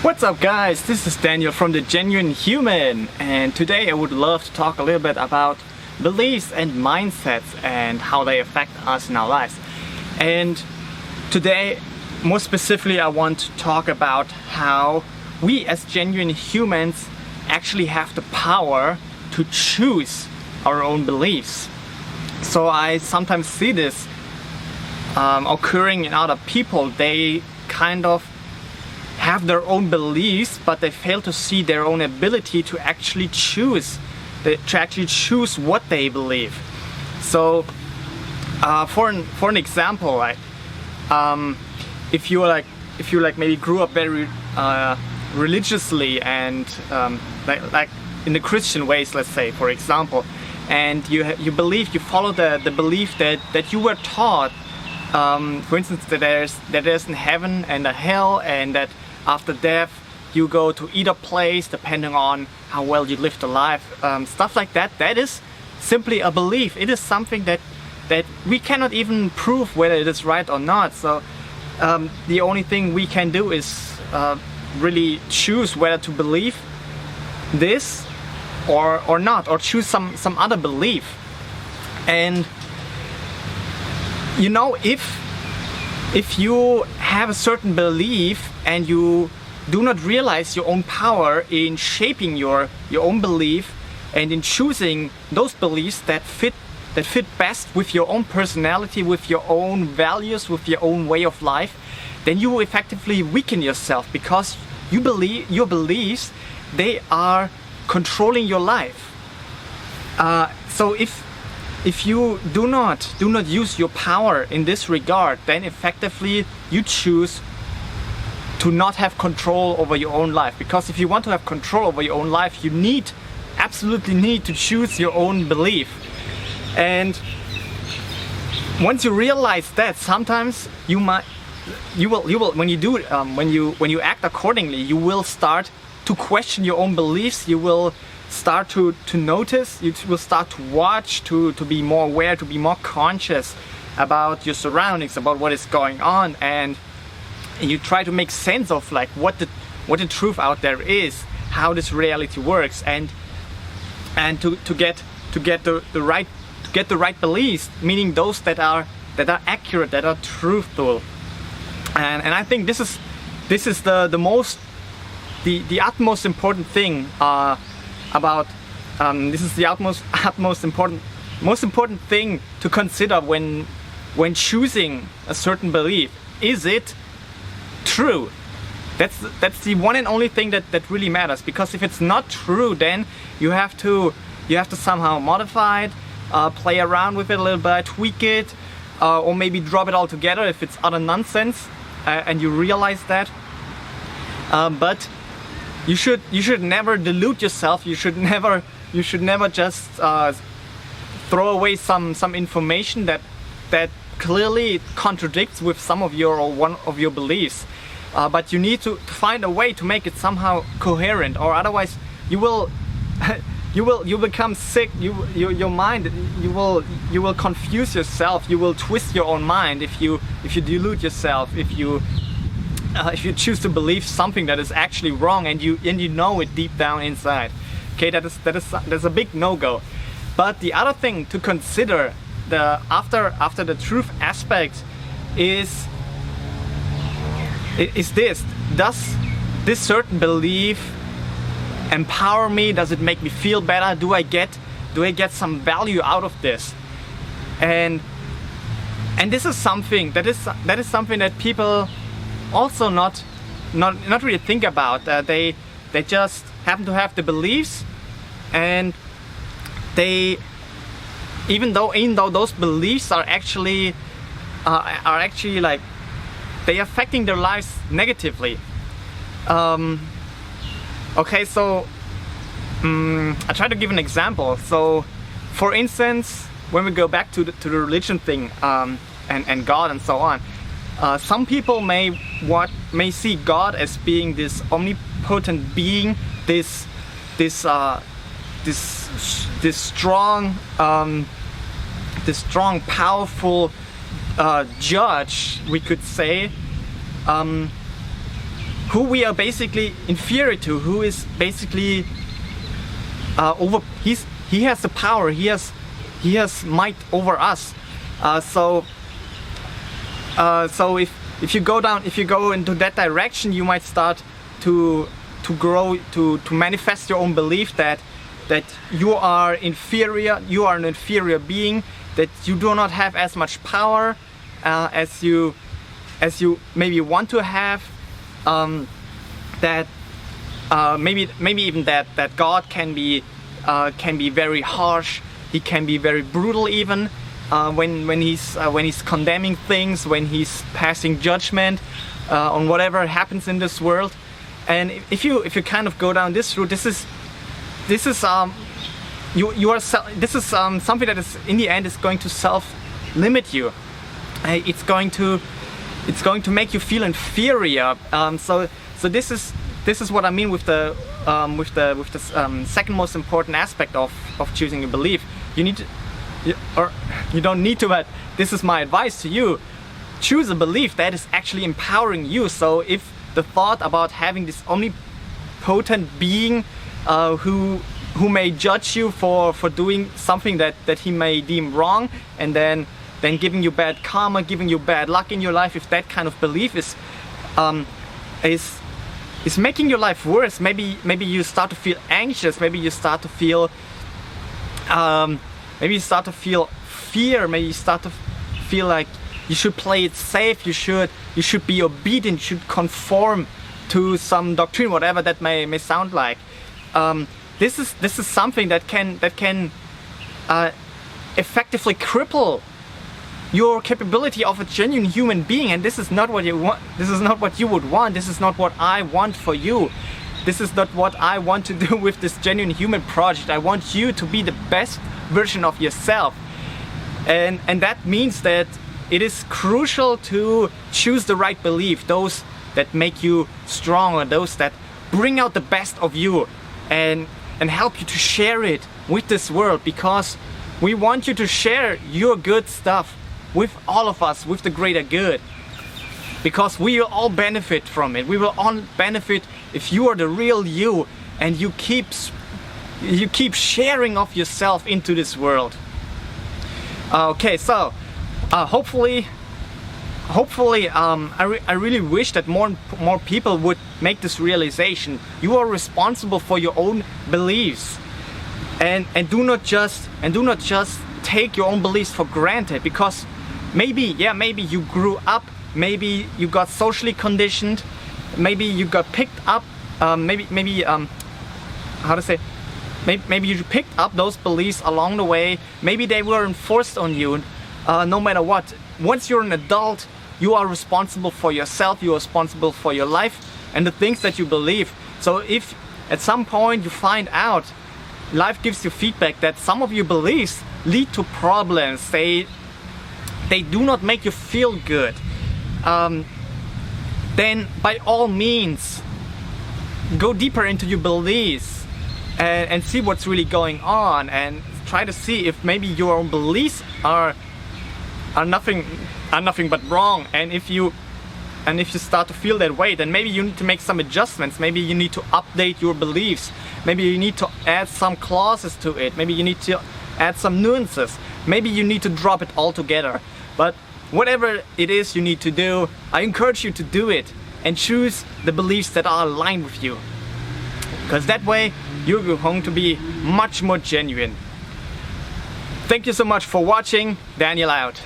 What's up guys, this is Daniel from The Genuine Human, and today I would love to talk a little bit about beliefs and mindsets and how they affect us in our lives. And today, more specifically, I want to talk about how we as genuine humans actually have the power to choose our own beliefs. So I sometimes see this occurring in other people. They kind of have their own beliefs, but they fail to see their own ability to actually choose what they believe. So for an example, if you maybe grew up very religiously and like in the Christian ways, let's say, for example, and you follow the belief that you were taught, for instance, that there's a heaven and a hell, and that after death you go to either place depending on how well you lived the life, stuff like that. That is simply a belief. It is something that we cannot even prove whether it is right or not. So the only thing we can do is really choose whether to believe this or not, or choose some other belief. And you know, if you have a certain belief and you do not realize your own power in shaping your own belief and in choosing those beliefs that fit best with your own personality, with your own values, with your own way of life, then you will effectively weaken yourself, because your beliefs, they are controlling your life. So if you do not use your power in this regard, then effectively you choose to not have control over your own life. Because if you want to have control over your own life, you absolutely need to choose your own belief. And once you realize that, sometimes you will when you act accordingly, you will start to question your own beliefs. You will start to notice, you will start to watch, to be more aware, to be more conscious about your surroundings, about what is going on, and you try to make sense of like what the truth out there is, how this reality works, and to get the right beliefs, meaning those that are accurate, that are truthful. And I think this is the utmost important thing this is the most important thing to consider when choosing a certain belief. Is it true? That's the one and only thing that really matters. Because if it's not true, then you have to somehow modify it, play around with it a little bit, tweak it, or maybe drop it altogether if it's utter nonsense, and you realize that. But you should never delude yourself. You should never just throw away some information that clearly contradicts with some of your or one of your beliefs. But you need to find a way to make it somehow coherent, or otherwise you will become sick. Your mind, you will confuse yourself. You will twist your own mind if you delude yourself. If you choose to believe something that is actually wrong, and you know it deep down inside. Okay, that's a big no-go. But the other thing to consider, after the truth aspect, is this: does this certain belief empower me? Does it make me feel better? Do I get some value out of this? And this is something that is something that people also not really think about. They just happen to have the beliefs, and even though those beliefs are actually like they affecting their lives negatively. Okay, so I try to give an example. So, for instance, when we go back to the religion thing, and God and so on. Some people may see God as being this omnipotent being, this strong, powerful judge, we could say. who we are basically inferior to, who is basically he has the power, he has might over us. So if you go into that direction, you might start to grow, to manifest your own belief that you are inferior, you are an inferior being, that you do not have as much power as you maybe want to have, that maybe even that God can be very harsh, he can be very brutal even when he's condemning things, when he's passing judgment on whatever happens in this world. And if you kind of go down this route, this is something that is in the end is going to self-limit you. It's going to make you feel inferior. So this is what I mean with the second most important aspect of choosing a belief. You don't need to, but this is my advice to you. Choose a belief that is actually empowering you. So if the thought about having this omnipotent being who may judge you for doing something that he may deem wrong, and then giving you bad karma, giving you bad luck in your life, if that kind of belief is making your life worse, maybe you start to feel anxious, maybe you start to feel fear, maybe you start to feel like you should play it safe, you should be obedient, you should conform to some doctrine, whatever that may sound like. This is something that can effectively cripple your capability of a genuine human being, and this is not what you want. This is not what you would want. This is not what I want for you. This is not what I want to do with this genuine human project. I want you to be the best version of yourself, and that means that it is crucial to choose the right belief, those that make you stronger, those that bring out the best of you and help you to share it with this world, because we want you to share your good stuff with all of us, with the greater good, because we will all benefit from it. We will all benefit if you are the real you and you keep sharing of yourself into this world. Okay, so hopefully I really wish that more people would make this realization. You are responsible for your own beliefs, and do not just take your own beliefs for granted, because maybe you grew up, maybe you got socially conditioned, maybe you got picked up, maybe you picked up those beliefs along the way. Maybe they were enforced on you. No matter what, once you're an adult, you are responsible for yourself, you are responsible for your life and the things that you believe. So if at some point you find out, life gives you feedback that some of your beliefs lead to problems, they do not make you feel good, then by all means go deeper into your beliefs and see what's really going on, and try to see if maybe your own beliefs are nothing but wrong. And if you start to feel that way, then maybe you need to make some adjustments. Maybe you need to update your beliefs. Maybe you need to add some clauses to it. Maybe you need to add some nuances. Maybe you need to drop it altogether. But whatever it is you need to do, I encourage you to do it and choose the beliefs that are aligned with you, because that way you're going to be much more genuine. Thank you so much for watching. Daniel out.